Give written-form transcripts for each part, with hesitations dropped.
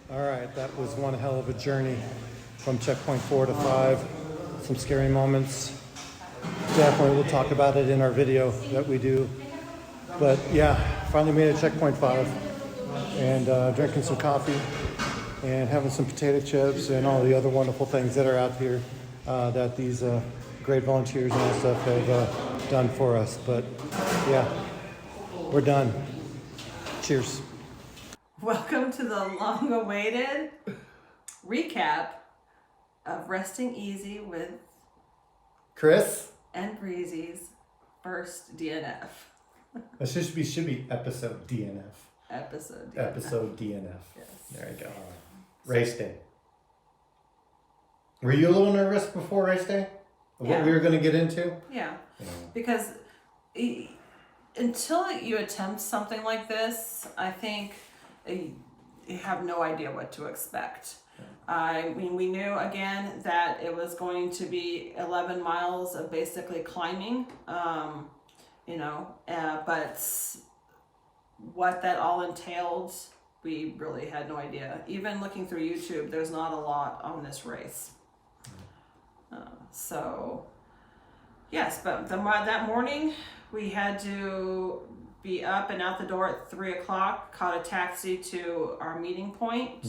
All right, that was one hell of a journey from checkpoint 4 to 5. Some scary moments. Definitely we'll talk about it in our video that we do. But yeah, finally made it checkpoint 5 and drinking some coffee and having some potato chips and all the other wonderful things that are out here that these great volunteers and all stuff have done for us. But yeah, we're done. Cheers. Welcome to the long-awaited recap of Resting Easy with Chris? and Breezy's first DNF. It should be episode DNF. Episode DNF. Episode DNF. Yes. There you go. Race day. Were you a little nervous before race day? Of what we were going to get into? Yeah. Because until you attempt something like this, I think you have no idea what to expect. I mean, we knew again that it was going to be 11 miles of basically climbing, but what that all entailed, we really had no idea. Even looking through YouTube, there's not a lot on this race. Yes, but that morning we had to be up and out the door at 3:00, caught a taxi to our meeting point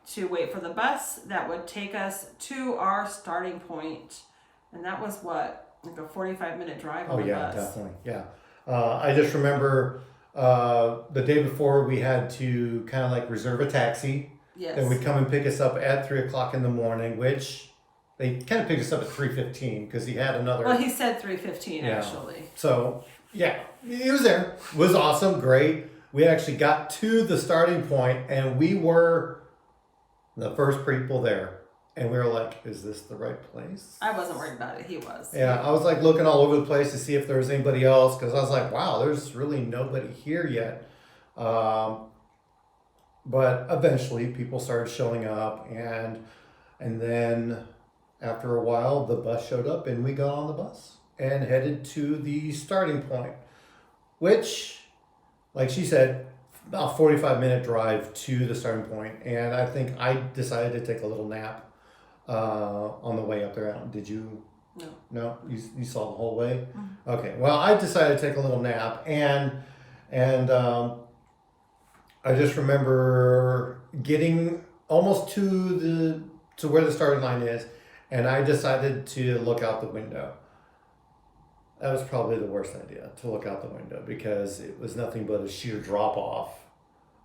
to wait for the bus that would take us to our starting point. And that was what, like a 45-minute drive on the bus. Definitely. Yeah. I just remember the day before we had to kind of like reserve a taxi. Yes. Then would come and pick us up at 3:00 in the morning, which they kind of picked us up at 3:15 because he had another. Well, he said 3:15 actually. So yeah, he was there. It was awesome, great. We actually got to the starting point and we were the first people there. And we were like, is this the right place? I wasn't worried about it. He was. Yeah, I was like looking all over the place to see if there was anybody else because I was like, wow, there's really nobody here yet. But eventually people started showing up and then after a while the bus showed up and we got on the bus and headed to the starting point, which, like she said, about 45-minute drive to the starting point. And I think I decided to take a little nap on the way up there. Did you? No. No? You saw the whole way? Mm-hmm. Okay. Well, I decided to take a little nap and I just remember getting almost to where the starting line is and I decided to look out the window. That was probably the worst idea, to look out the window, because it was nothing but a sheer drop off.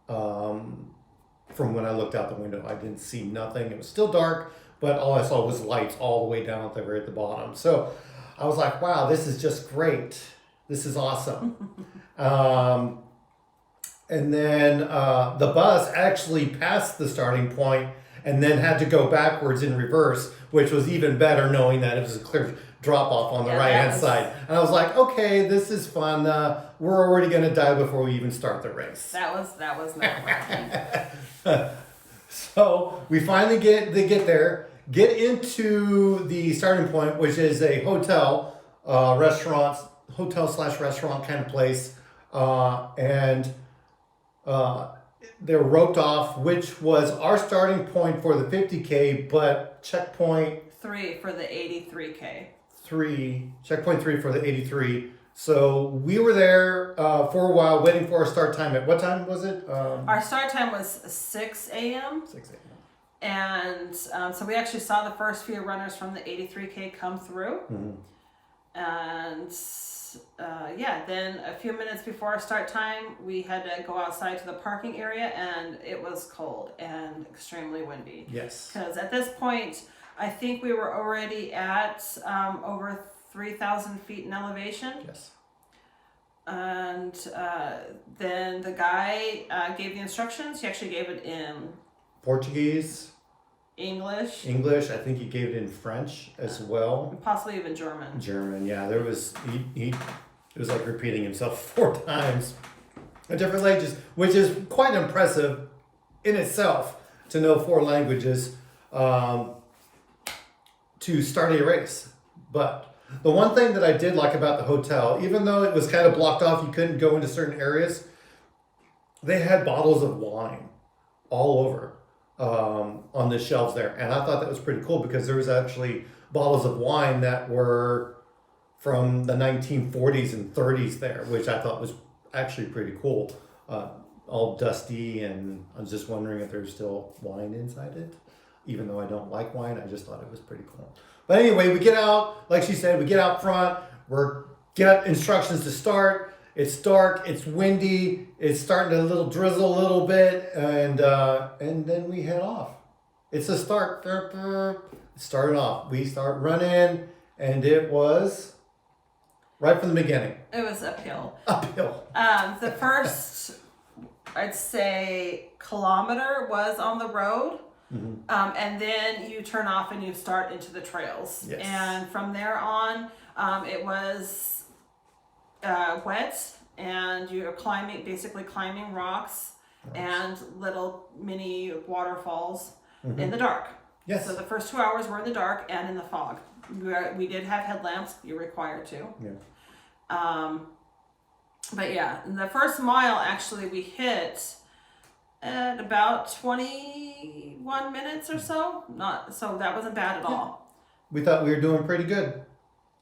From when I looked out the window, I didn't see nothing. It was still dark, but all I saw was lights all the way down at the bottom. So I was like, wow, this is just great. This is awesome. And then the bus actually passed the starting point and then had to go backwards in reverse, which was even better knowing that it was a clear drop off on the right-hand side. And I was like, okay, this is fun. We're already going to die before we even start the race. That was nerve-wracking. So we finally get there, get into the starting point, which is a hotel, hotel/restaurant kind of place. And they're roped off, which was our starting point for the 50K, but checkpoint 3 for the 83K. Checkpoint 3 for the 83. So we were there for a while waiting for our start time. At what time was it? Our start time was 6 a.m. 6 a.m. And so we actually saw the first few runners from the 83K come through. Mm-hmm. And then a few minutes before our start time, we had to go outside to the parking area, and it was cold and extremely windy. Yes. Because at this point, I think we were already at over 3,000 feet in elevation. Yes. And then the guy gave the instructions. He actually gave it in Portuguese, English, I think he gave it in French as well. possibly even German. Yeah. There was it was like repeating himself 4 times in different languages, which is quite impressive in itself to know 4 languages to start a race. But the one thing that I did like about the hotel, even though it was kind of blocked off, you couldn't go into certain areas, they had bottles of wine all over on the shelves there. And I thought that was pretty cool because there was actually bottles of wine that were from the 1940s and 30s there, which I thought was actually pretty cool. All dusty, and I was just wondering if there's still wine inside it. Even though I don't like wine, I just thought it was pretty cool. But anyway, we get out, like she said, we get out front, get instructions to start. It's dark, it's windy, it's starting to drizzle a little bit, and then we head off. It's a start. It started off. We start running, and it was right from the beginning. It was uphill. Uphill. The first, I'd say, kilometer was on the road. Mm-hmm. And then you turn off and you start into the trails. Yes. And from there on, it was wet, and you're basically climbing rocks and little mini waterfalls in the dark. Yes. So the first 2 hours were in the dark and in the fog. We did have headlamps. You're required to. Yeah. But yeah, the first mile actually we hit at about 21 minutes or so. So that wasn't bad at all. We thought we were doing pretty good.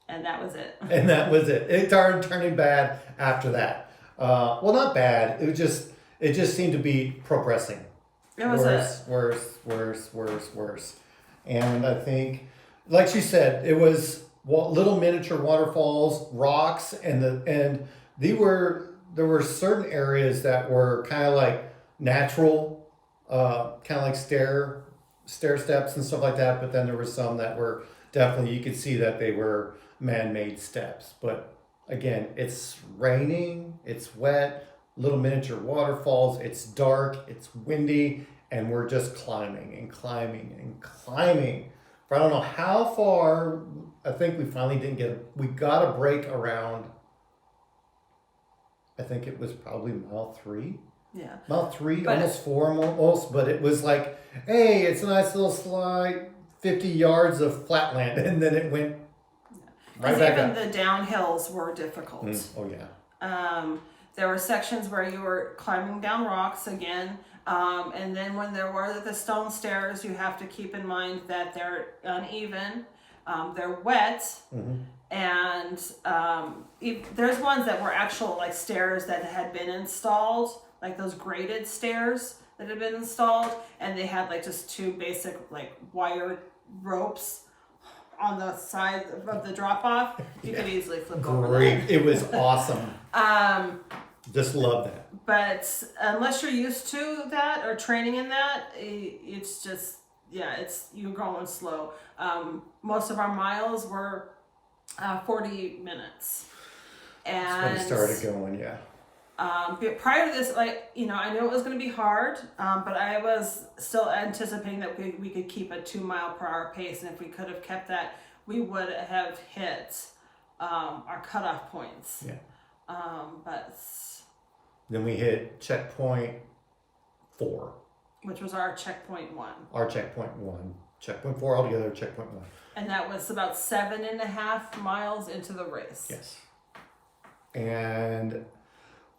And that was it. And that was it. It started turning bad after that. Well, not bad. It just seemed to be progressing. It was worse. And I think, like she said, it was little miniature waterfalls, rocks, and there were certain areas that were kind of like natural, kind of like stair steps and stuff like that. But then there were some that were definitely, you could see that they were man-made steps. But again, it's raining, it's wet, little miniature waterfalls, it's dark, it's windy, and we're just climbing and climbing and climbing for I don't know how far. I think we finally we got a break around, I think it was probably mile 3. Yeah. Mile 3, almost 4 almost, but it was like, hey, it's a nice little slide, 50 yards of flatland, and then it went right back even up. the downhills were difficult. Oh yeah. There were sections where you were climbing down rocks again, and then when there were the stone stairs, you have to keep in mind that they're uneven, they're wet, and there's ones that were actual like stairs that had been installed, like those graded stairs that had been installed, and they had like just 2 basic like wire ropes on the side of the drop off. You could easily flip over that. Great. It was awesome. Just love that. But unless you're used to that or training in that, it's just, you're going slow. Most of our miles were 40 minutes. And That's when it started going, yeah. But prior to this, I knew it was going to be hard, but I was still anticipating that we could keep a 2 mile per hour pace, and if we could have kept that, we would have hit our cutoff points. Yeah. But then we hit checkpoint 4. which was our checkpoint 1. Our checkpoint 1. Checkpoint 4 altogether, checkpoint 1. And that was about 7.5 miles into the race. Yes. And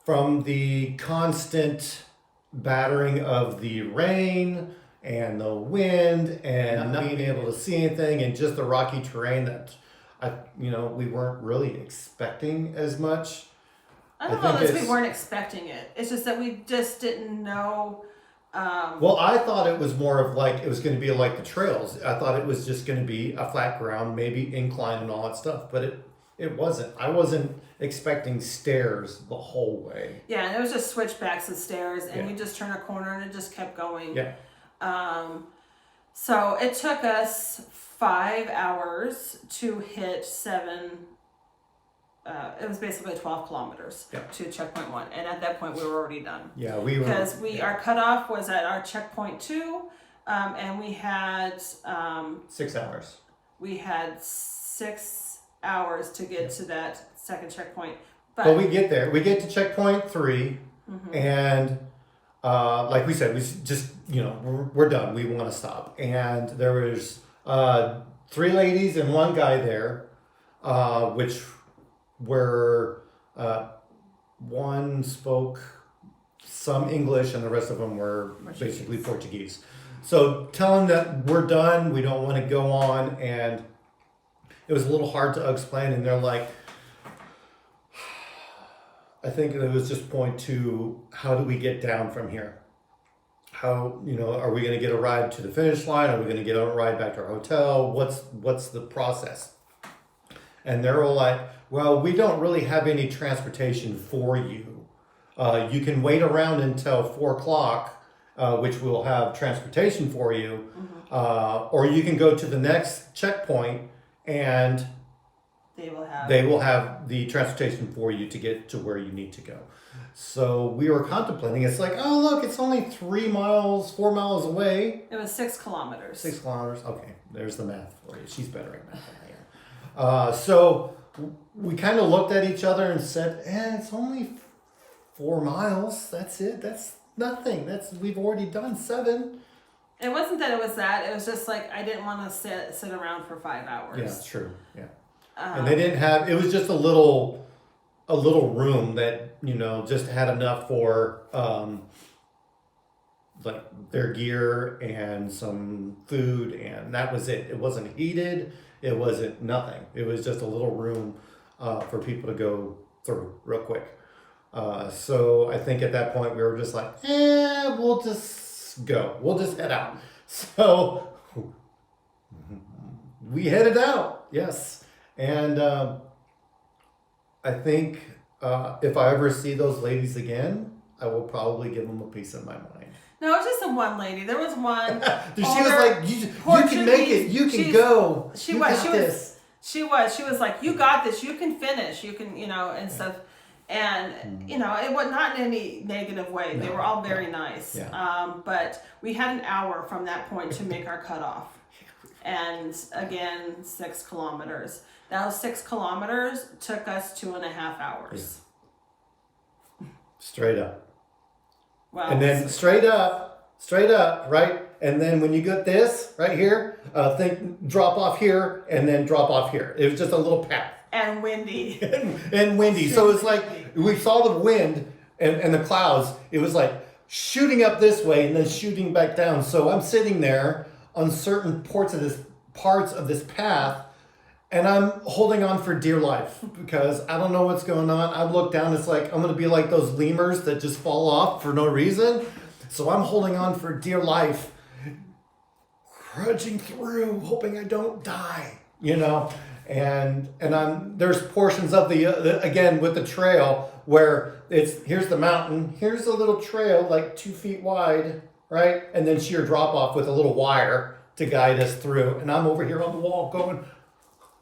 from the constant battering of the rain and the wind and not being able to see anything and just the rocky terrain that we weren't really expecting as much. I don't know that we weren't expecting it. It's just that we just didn't know. Well, I thought it was more of like, it was going to be like the trails. I thought it was just going to be a flat ground, maybe incline and all that stuff, but it wasn't. I wasn't expecting stairs the whole way. Yeah, and it was just switchbacks of stairs, and you just turn a corner and it just kept going. Yeah. So it took us 5 hours to hit 7. It was basically 12 kilometers to checkpoint 1, and at that point we were already done. Yeah, we were. Because our cutoff was at our checkpoint 2, and we had 6 hours. We had 6 hours to get to that second checkpoint. But we get there. We get to checkpoint 3, and like we said, we just we're done. We want to stop. And there was 3 ladies and 1 guy there, which were one spoke some English, and the rest of them were basically Portuguese. So tell them that we're done, we don't want to go on, and it was a little hard to explain, and they're like, I think it was just point to, how do we get down from here? How, are we going to get a ride to the finish line? Are we going to get a ride back to our hotel? What's the process? And they're all like, well, we don't really have any transportation for you. You can wait around until 4 o'clock, which we'll have transportation for you. Or you can go to the next checkpoint and they will have the transportation for you to get to where you need to go. So we were contemplating. It's like, oh, look, it's only 4 miles away. It was 6 kilometers. 6 kilometers. Okay, there's the math for you. She's better at math than I am. So we kind of looked at each other and said, it's only 4 miles. That's it. That's nothing. We've already done 7. It wasn't that it was that. It was just like I didn't want to sit around for 5 hours. Yeah, true. Yeah. And they didn't have. It was just a little room that just had enough for like their gear and some food, and that was it. It wasn't heated. It wasn't nothing. It was just a little room for people to go through real quick. So I think at that point we were just like, we'll just go. We'll just head out. So we headed out. Yes. And I think if I ever see those ladies again, I will probably give them a piece of my mind. No, it was just the one lady. There was one. She was like, you can make it. You can go. She was like, you got this. You can finish. You can, and stuff. And, it was not in any negative way. They were all very nice. Yeah. But we had an hour from that point to make our cutoff. And again, 6 kilometers. Those 6 kilometers took us 2.5 hours. Yeah. Straight up. Well, and then straight up, right? And then when you get this right here, drop off here and then drop off here. It was just a little path. And windy. and windy. So it's like we saw the wind and the clouds. It was like shooting up this way and then shooting back down. So I'm sitting there on certain parts of this path, and I'm holding on for dear life because I don't know what's going on. I look down, it's like I'm going to be like those lemurs that just fall off for no reason. So I'm holding on for dear life, trudging through, hoping I don't die, And there's portions of the again with the trail where here's the mountain, here's a little trail like 2 feet wide, right? And then sheer drop off with a little wire to guide us through. And I'm over here on the wall going,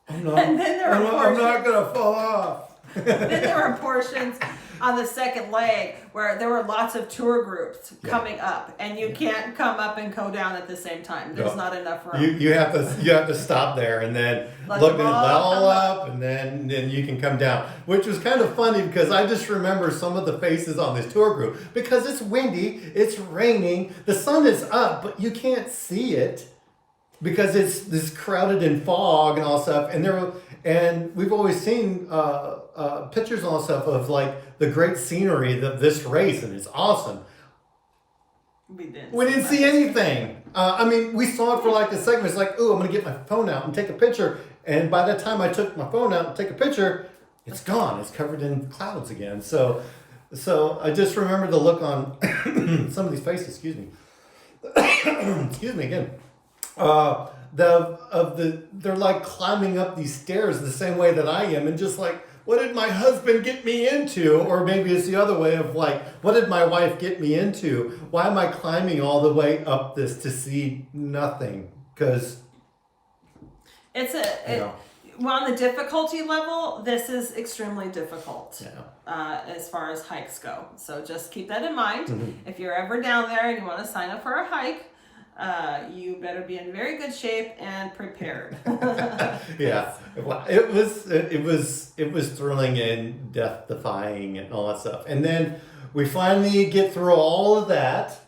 I'm not gonna fall off. Then there were portions on the second leg where there were lots of tour groups coming up, and you can't come up and go down at the same time. There's not enough room. You have to stop there and then look it all up, and then you can come down, which was kind of funny because I just remember some of the faces on this tour group because it's windy, it's raining, the sun is up, but you can't see it because it's this crowded in fog and all stuff. And we've always seen pictures and all stuff of like the great scenery of this race, and it's awesome. We didn't see anything. We saw it for like a second. It's like, I'm gonna get my phone out and take a picture. And by the time I took my phone out and take a picture, it's gone. It's covered in clouds again. So I just remember the look on some of these faces. Excuse me. Excuse me again. They're like climbing up these stairs the same way that I am, and just like, what did my husband get me into? Or maybe it's the other way of like, what did my wife get me into? Why am I climbing all the way up this to see nothing? Because on the difficulty level, this is extremely difficult. As far as hikes go. So just keep that in mind. Mm-hmm. If you're ever down there and you want to sign up for a hike, you better be in very good shape and prepared. Yeah, it was thrilling and death defying and all that stuff. And then we finally get through all of that,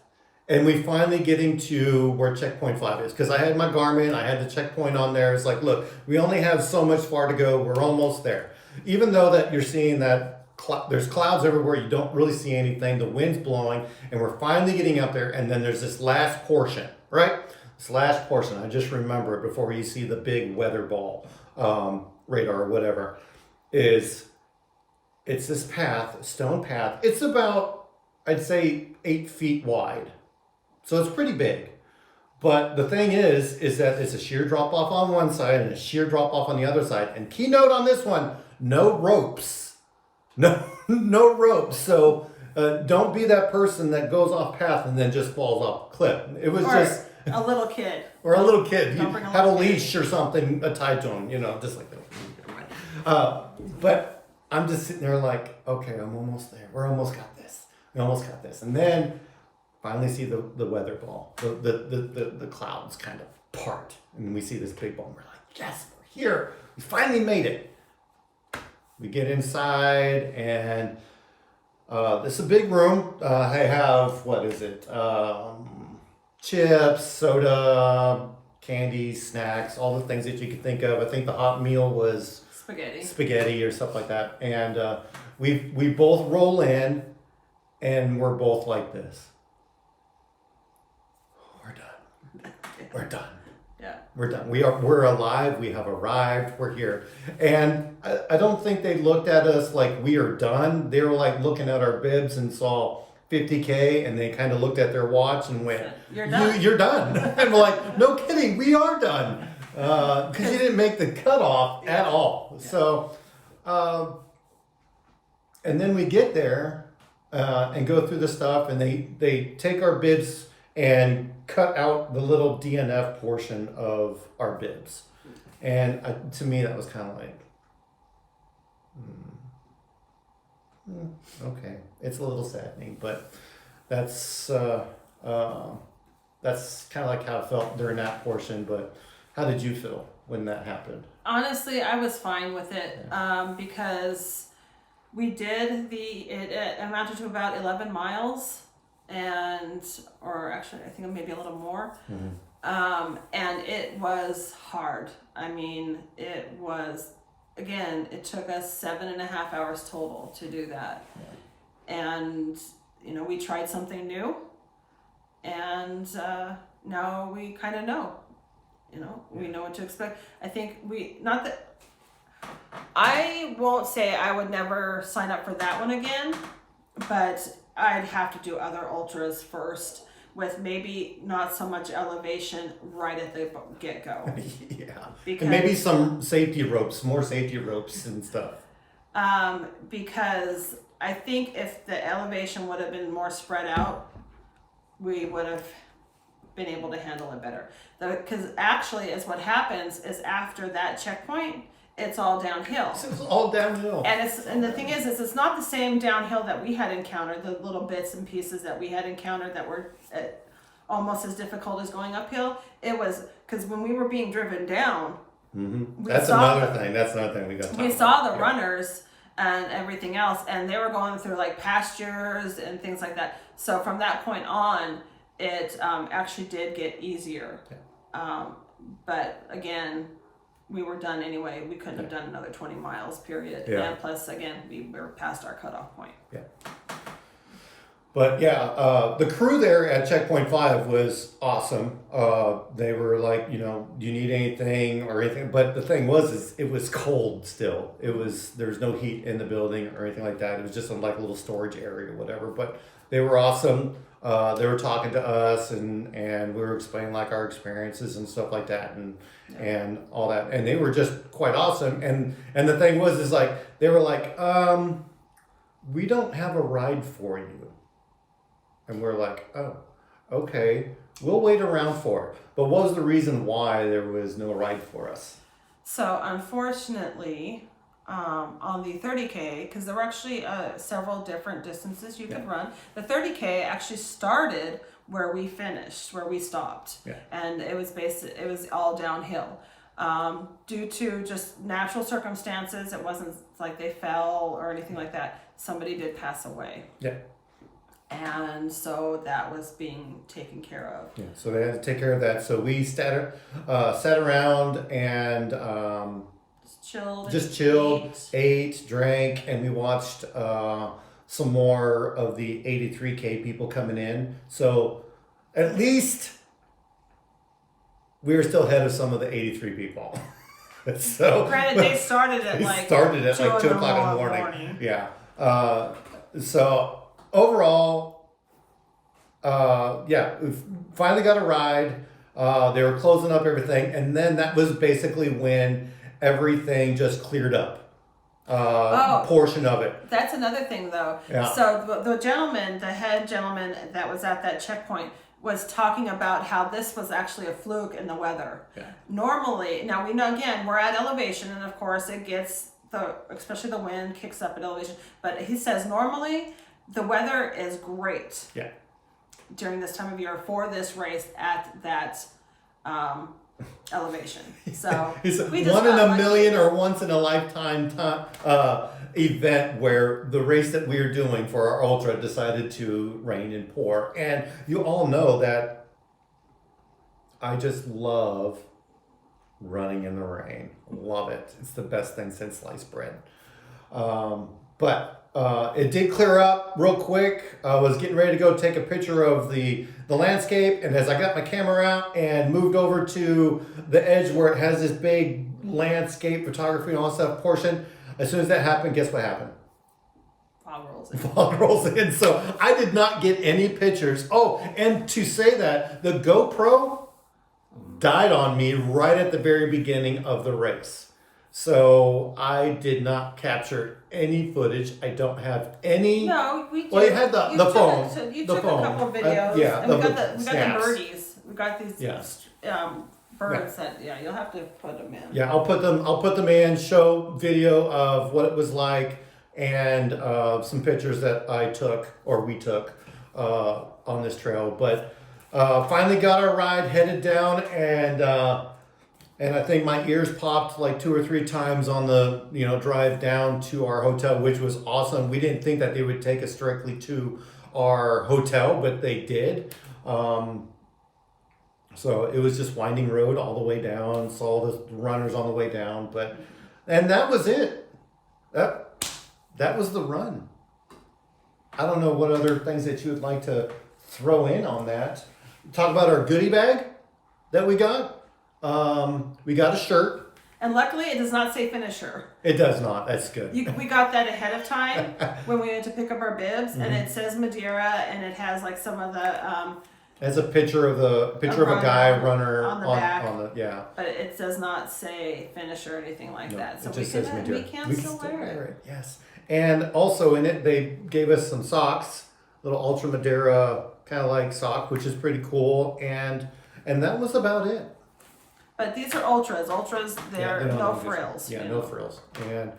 and we finally getting to where checkpoint 5 is, because I had my Garmin, I had the checkpoint on there. It's like, look, we only have so much far to go. We're almost there. Even though that you're seeing that there's clouds everywhere. You don't really see anything. The wind's blowing, and we're finally getting up there. And then there's this last portion, right? This last portion. I just remember it before you see the big weather ball radar or whatever. It's this path, stone path. It's about, I'd say, 8 feet wide, so it's pretty big. But the thing is that it's a sheer drop off on one side and a sheer drop off on the other side. And keynote on this one: no ropes. No ropes. So don't be that person that goes off path and then just falls off a cliff. It was just a little kid. Or a little kid. You Don't bring a have a little kid. leash or something tied to him, just like that. But I'm just sitting there like, okay, I'm almost there. We're almost got this. We almost got this. And then finally see the weather ball. The clouds kind of part. And we see this big ball. And we're like, yes, we're here. We finally made it. We get inside, and it's a big room. I have, what is it? Chips, soda, candy, snacks, all the things that you could think of. I think the hot meal was spaghetti or stuff like that. And we both roll in, and we're both like this. We're done. We're done. Yeah. We're done. We're alive. We have arrived. We're here. And I don't think they looked at us like we are done. They were like looking at our bibs and saw 50K, and they kind of looked at their watch and went, "You're done. You're done." And we're like, "No kidding, we are done." Because you didn't make the cutoff at all. Yeah. So, and then we get there and go through the stuff, and they take our bibs and cut out the little DNF portion of our bibs. And to me, that was kind of like, okay. It's a little saddening, but that's kind of like how I felt during that portion. But how did you feel when that happened? Honestly, I was fine with it because we did it amounted to about 11 miles. Or actually, I think maybe a little more. Mm-hmm. And it was hard. I mean, it took us 7.5 hours total to do that. Yeah. And, we tried something new, and now we kind of know, we know what to expect. I think I won't say I would never sign up for that one again, but I'd have to do other ultras first with maybe not so much elevation right at the get-go. Yeah. Because, and maybe some more safety ropes and stuff. Because I think if the elevation would have been more spread out, we would have been able to handle it better. Because actually, is what happens is after that checkpoint, it's all downhill. It's all downhill. And the thing is it's not the same downhill that we had encountered, the little bits and pieces that we had encountered that were almost as difficult as going uphill. It was, because when we were being driven down, That's another thing we got to talk about. We saw the runners and everything else, and they were going through like pastures and things like that. So from that point on, it actually did get easier. Yeah. But again, we were done anyway. We couldn't have done another 20 miles, period. Yeah. And plus, again, we were past our cutoff point. Yeah. But yeah, the crew there at Checkpoint 5 was awesome. They were like, do you need anything or anything? But the thing was, it was cold still. There's no heat in the building or anything like that. It was just like a little storage area or whatever. But they were awesome. They were talking to us and we were explaining like our experiences and stuff like that and all that. And they were just quite awesome. And the thing was, is like, they were like, we don't have a ride for you. And we're like, oh, okay, we'll wait around for it. But what was the reason why there was no ride for us? So unfortunately, on the 30K, because there were actually several different distances you could run. The 30K actually started where we finished, where we stopped. Yeah. And it was all downhill. Due to just natural circumstances, it wasn't like they fell or anything like that. Somebody did pass away. Yeah. And so that was being taken care of. Yeah, so they had to take care of that. So we sat around and chilled. Just and chilled, ate. ate, drank, and we watched some more of the 83K people coming in. So at least we were still ahead of some of the 83 people. So Granted, they started at like 2 o'clock in the morning. Yeah. So overall, yeah, we finally got a ride. They were closing up everything, and then that was basically when everything just cleared up. Portion of it. That's another thing, though. Yeah. So the gentleman, the head gentleman that was at that checkpoint, was talking about how this was actually a fluke in the weather. Yeah. Normally, now we know again we're at elevation, and of course it gets especially the wind kicks up at elevation. But he says normally the weather is great. Yeah. During this time of year for this race at that elevation. So It's we just one in got a lucky. million or once in a lifetime event where the race that we are doing for our ultra decided to rain and pour. And you all know that I just love running in the rain. Love it. It's the best thing since sliced bread. But it did clear up real quick. I was getting ready to go take a picture of the landscape, and as I got my camera out and moved over to the edge where it has this big landscape photography and all that stuff portion, as soon as that happened, guess what happened? Fog rolls in. Fog rolls in. So I did not get any pictures. Oh, and to say that, the GoPro died on me right at the very beginning of the race. So I did not capture any footage. I don't have any. No, we did. Well, you had the phone. You the took phone. a couple videos. Yeah, and we got the snaps. birdies. We got these birds that you'll have to put them in. Yeah, I'll put them in. Show video of what it was like, and some pictures that I took or we took on this trail. But finally got our ride, headed down, and I think my ears popped like 2 or 3 times on the drive down to our hotel, which was awesome. We didn't think that they would take us directly to our hotel, but they did. So it was just winding road all the way down. Saw the runners on the way down, and that was it. That was the run. I don't know what other things that you would like to throw in on that. Talk about our goodie bag that we got. We got a shirt. And luckily, it does not say finisher. It does not. That's good. We got that ahead of time when we went to pick up our bibs, and it says Madeira, and it has like some of the. It's a picture of a guy runner on the back. Yeah. But it does not say finisher or anything like that. So it just says Madeira. we can still wear it. Yes. And also in it, they gave us some socks, little Ultra Madeira kind of like sock, which is pretty cool. And that was about it. But these are ultras. Ultras, they're no frills. Yeah, no frills. And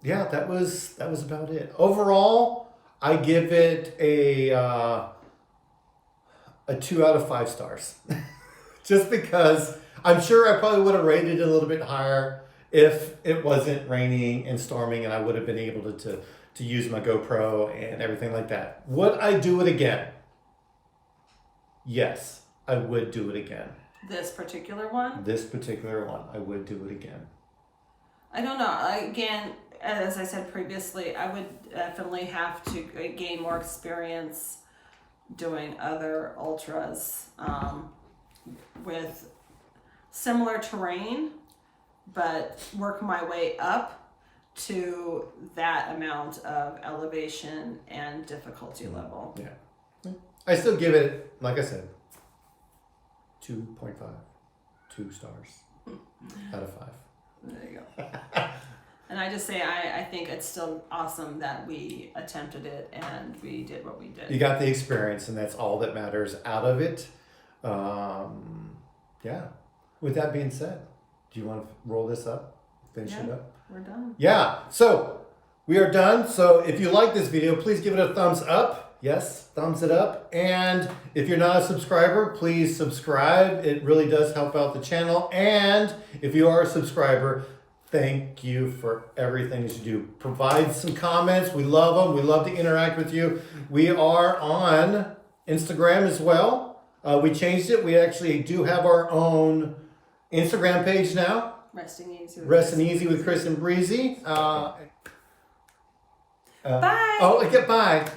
yeah, that was about it. Overall, I give it a 2 out of 5 stars. Just because I'm sure I probably would have rated it a little bit higher if it wasn't raining and storming and I would have been able to use my GoPro and everything like that. Would I do it again? Yes, I would do it again. This particular one? This particular one, I would do it again. I don't know. Again, as I said previously, I would definitely have to gain more experience doing other ultras with similar terrain, but work my way up to that amount of elevation and difficulty level. Yeah. I still give it, like I said, 2.5. 2 stars out of 5. There you go. And I just say, I think it's still awesome that we attempted it and we did what we did. You got the experience, and that's all that matters out of it. Yeah. With that being said, do you want to roll this up? Finish it up? We're done. Yeah. So we are done. So if you like this video, please give it a thumbs up. Yes, thumbs it up. And if you're not a subscriber, please subscribe. It really does help out the channel. And if you are a subscriber, thank you for everything that you do. Provide some comments. We love them. We love to interact with you. We are on Instagram as well. We changed it. We actually do have our own Instagram page now. Resting easy. Resting Easy with Chris and Breezy. Bye. Oh, get bye.